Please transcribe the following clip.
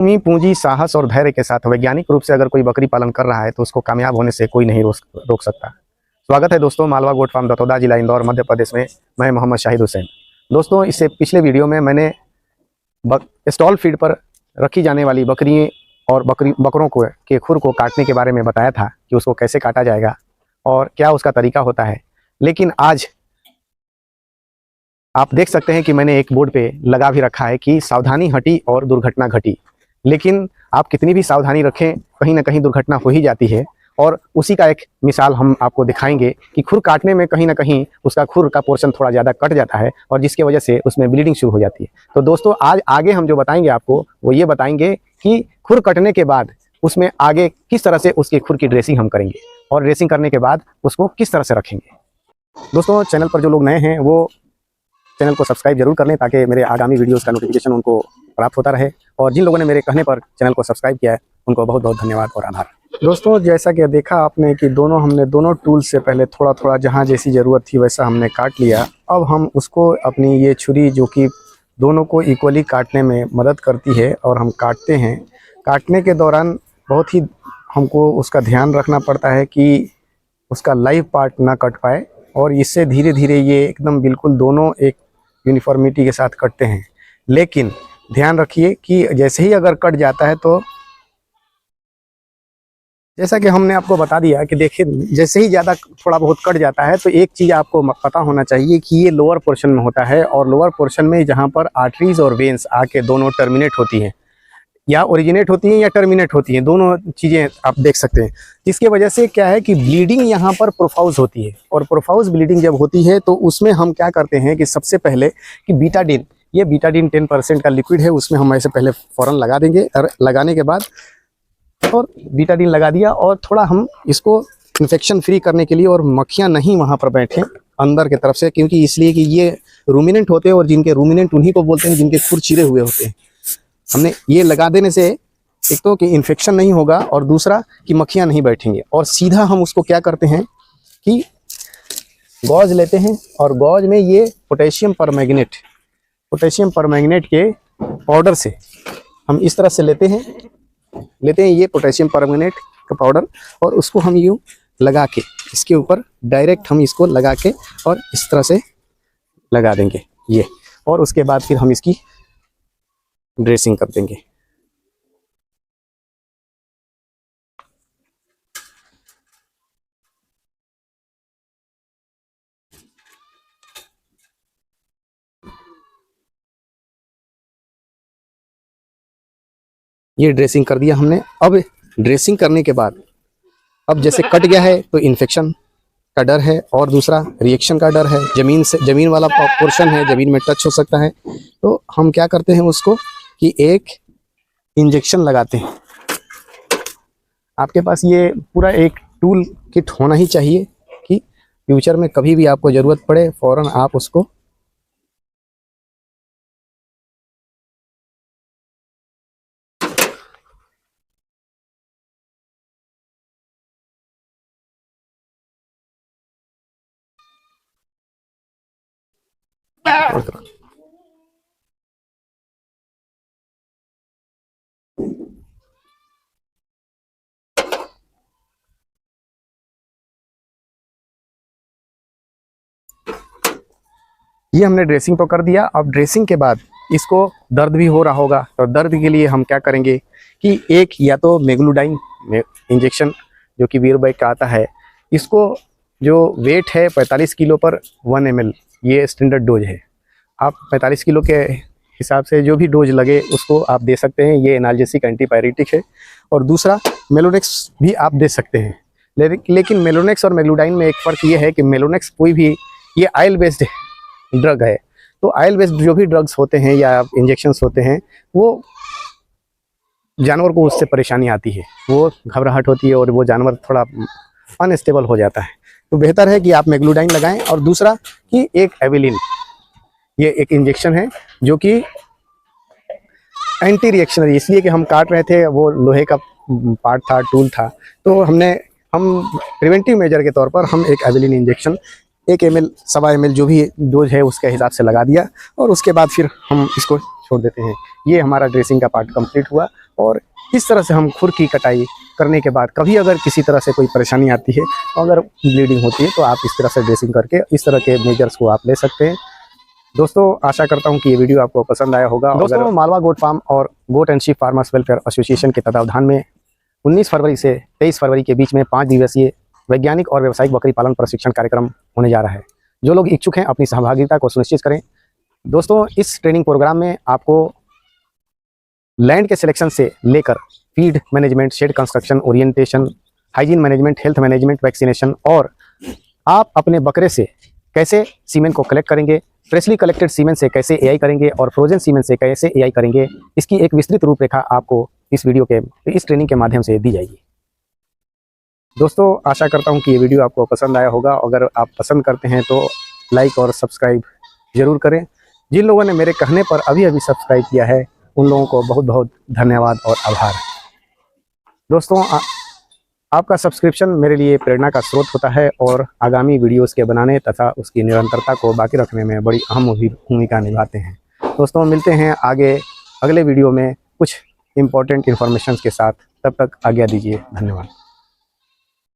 कमी पूंजी, साहस और धैर्य के साथ वैज्ञानिक रूप से अगर कोई बकरी पालन कर रहा है तो उसको कामयाब होने से कोई नहीं रोक सकता। स्वागत है दोस्तों मालवा गोट फार्म दतौदा जिला इंदौर मध्य प्रदेश में। मैं मोहम्मद शाहिद हुसैन। दोस्तों इससे पिछले वीडियो में मैंने स्टॉल फीड पर रखी जाने वाली बकरियों और बकरों के खुर को काटने के बारे में बताया था कि उसको कैसे काटा जाएगा और क्या उसका तरीका होता है। लेकिन आज आप देख सकते हैं कि मैंने एक बोर्ड पे लगा भी रखा है कि सावधानी हटी और दुर्घटना घटी। लेकिन आप कितनी भी सावधानी रखें, कहीं ना कहीं दुर्घटना हो ही जाती है। और उसी का एक मिसाल हम आपको दिखाएंगे कि खुर काटने में कहीं ना कहीं उसका खुर का पोर्शन थोड़ा ज़्यादा कट जाता है और जिसकी वजह से उसमें ब्लीडिंग शुरू हो जाती है। तो दोस्तों आज आगे हम जो बताएंगे आपको वो ये बताएंगे कि खुर कटने के बाद उसमें आगे किस तरह से उसके खुर की ड्रेसिंग हम करेंगे और ड्रेसिंग करने के बाद उसको किस तरह से रखेंगे। दोस्तों चैनल पर जो लोग नए हैं वो चैनल को सब्सक्राइब जरूर कर लें ताकि मेरे आगामी वीडियोस का नोटिफिकेशन उनको प्राप्त होता रहे। और जिन लोगों ने मेरे कहने पर चैनल को सब्सक्राइब किया है उनको बहुत बहुत धन्यवाद और आभार। दोस्तों जैसा कि देखा आपने कि हमने दोनों टूल से पहले थोड़ा थोड़ा जहां जैसी ज़रूरत थी वैसा हमने काट लिया। अब हम उसको अपनी ये छुरी जो कि दोनों को इक्वली काटने में मदद करती है और हम काटते हैं। काटने के दौरान बहुत ही हमको उसका ध्यान रखना पड़ता है कि उसका लाइव पार्ट ना कट पाए और इससे धीरे धीरे ये एकदम बिल्कुल दोनों एक यूनिफॉर्मिटी के साथ कटते हैं। लेकिन ध्यान रखिए कि जैसे ही अगर कट जाता है तो जैसा कि हमने आपको बता दिया कि देखिए जैसे ही ज़्यादा थोड़ा बहुत कट जाता है तो एक चीज़ आपको पता होना चाहिए कि ये लोअर पोर्शन में होता है और लोअर पोर्शन में जहाँ पर आर्टरीज और वेन्स आके दोनों टर्मिनेट होती हैं या ओरिजिनेट होती हैं या टर्मिनेट होती हैं, दोनों चीज़ें आप देख सकते हैं। जिसकी वजह से क्या है कि ब्लीडिंग यहाँ पर प्रोफाउज होती है और प्रोफाउज ब्लीडिंग जब होती है तो उसमें हम क्या करते हैं कि सबसे पहले कि बीटाडीन, ये बीटाडीन 10% का लिक्विड है, उसमें हम ऐसे पहले फ़ौरन लगा देंगे और लगाने के बाद और बीटाडीन लगा दिया और थोड़ा हम इसको इन्फेक्शन फ्री करने के लिए और मक्खियाँ नहीं वहाँ पर बैठें अंदर की तरफ से, क्योंकि इसलिए कि ये रूमिनेंट होते हैं और जिनके रूमिनेंट उन्हीं को बोलते हैं जिनके खुर चिरे हुए होते हैं। हमने ये लगा देने से एक तो कि इन्फेक्शन नहीं होगा और दूसरा कि मक्खियाँ नहीं बैठेंगे। और सीधा हम उसको क्या करते हैं कि गॉज लेते हैं और गॉज में ये पोटेशियम परमैंगनेट के पाउडर से हम इस तरह से लेते हैं ये पोटेशियम परमैंगनेट का पाउडर और उसको हम यूँ लगा के इसके ऊपर डायरेक्ट हम इसको लगा के और इस तरह से लगा देंगे ये, और उसके बाद फिर हम इसकी ड्रेसिंग कर देंगे। ये ड्रेसिंग कर दिया हमने। अब ड्रेसिंग करने के बाद अब जैसे कट गया है तो इन्फेक्शन का डर है और दूसरा रिएक्शन का डर है, जमीन वाला पोर्शन है, जमीन में टच हो सकता है। तो हम क्या करते हैं उसको कि एक इंजेक्शन लगाते हैं। आपके पास ये पूरा एक टूल किट होना ही चाहिए कि फ्यूचर में कभी भी आपको ज़रूरत पड़े फ़ौरन आप उसको ये हमने ड्रेसिंग तो कर दिया। अब ड्रेसिंग के बाद इसको दर्द भी हो रहा होगा तो दर्द के लिए हम क्या करेंगे कि एक या तो मेग्लूडाइन इंजेक्शन जो कि वीरबैक का आता है, इसको जो वेट है 45 किलो पर 1 ml ये स्टैंडर्ड डोज है। आप 45 किलो के हिसाब से जो भी डोज लगे उसको आप दे सकते हैं। ये एनाल्जेसिक एंटीपायरेटिक है। और दूसरा मेलोनेक्स भी आप दे सकते हैं। लेकिन मेलोनेक्स और मेग्लूडाइन में एक फ़र्क ये है कि मेलोनेक्स कोई भी ये ऑयल बेस्ड ड्रग है, तो ऑयल बेस्ड जो भी ड्रग्स होते हैं या इंजेक्शंस होते हैं वो जानवर को उससे परेशानी आती है, वो घबराहट होती है और वो जानवर थोड़ा अनस्टेबल हो जाता है। तो बेहतर है कि आप मेग्लूडाइन लगाएं। और दूसरा कि एक एविलिन, ये एक इंजेक्शन है जो कि एंटी रिएक्शनरी, इसलिए कि हम काट रहे थे वो लोहे का पार्ट था, टूल था, तो हम प्रिवेंटिव मेजर के तौर पर हम एक एविलिन इंजेक्शन 1 ml 1.25 ml जो भी डोज है उसके हिसाब से लगा दिया और उसके बाद फिर हम इसको छोड़ देते हैं। ये हमारा ड्रेसिंग का पार्ट कंप्लीट हुआ और इस तरह से हम खुर की कटाई करने के बाद कभी अगर किसी तरह से कोई परेशानी आती है, तो अगर ब्लीडिंग होती है, तो आप इस तरह से ड्रेसिंग करके इस तरह के मेजर्स को आप ले सकते हैं। दोस्तों आशा करता हूं कि ये वीडियो आपको पसंद आया होगा। दोस्तों मालवा गोट फार्म और goat and sheep farmers welfare association के तत्वावधान में 19 फरवरी से 23 फरवरी के बीच में 5 दिवसीय वैज्ञानिक और व्यावसायिक बकरी पालन प्रशिक्षण कार्यक्रम होने जा रहा है। जो लोग इच्छुक हैं अपनी सहभागिता को सुनिश्चित करें। दोस्तों इस ट्रेनिंग प्रोग्राम में आपको लैंड के सिलेक्शन से लेकर feed management, shed construction, orientation, hygiene management, health management, vaccination और आप अपने बकरे से कैसे सीमेन को कलेक्ट करेंगे, फ्रेशली कलेक्टेड सीमेन से कैसे एआई करेंगे और फ्रोजन सीमेन से कैसे एआई करेंगे, इसकी एक विस्तृत रूपरेखा आपको इस ट्रेनिंग के माध्यम से दी जाएगी। दोस्तों आशा करता हूं कि ये वीडियो आपको पसंद आया होगा। अगर आप पसंद करते हैं तो लाइक और सब्सक्राइब ज़रूर करें। जिन लोगों ने मेरे कहने पर अभी सब्सक्राइब किया है, उन लोगों को बहुत बहुत धन्यवाद और आभार। दोस्तों आपका सब्सक्रिप्शन मेरे लिए प्रेरणा का स्रोत होता है और आगामी वीडियोस के बनाने तथा उसकी निरंतरता को बाकी रखने में बड़ी अहम भूमिका निभाते हैं। दोस्तों मिलते हैं अगले वीडियो में कुछ इम्पोर्टेंट इन्फॉर्मेशन के साथ। तब तक आज्ञा दीजिए। धन्यवाद।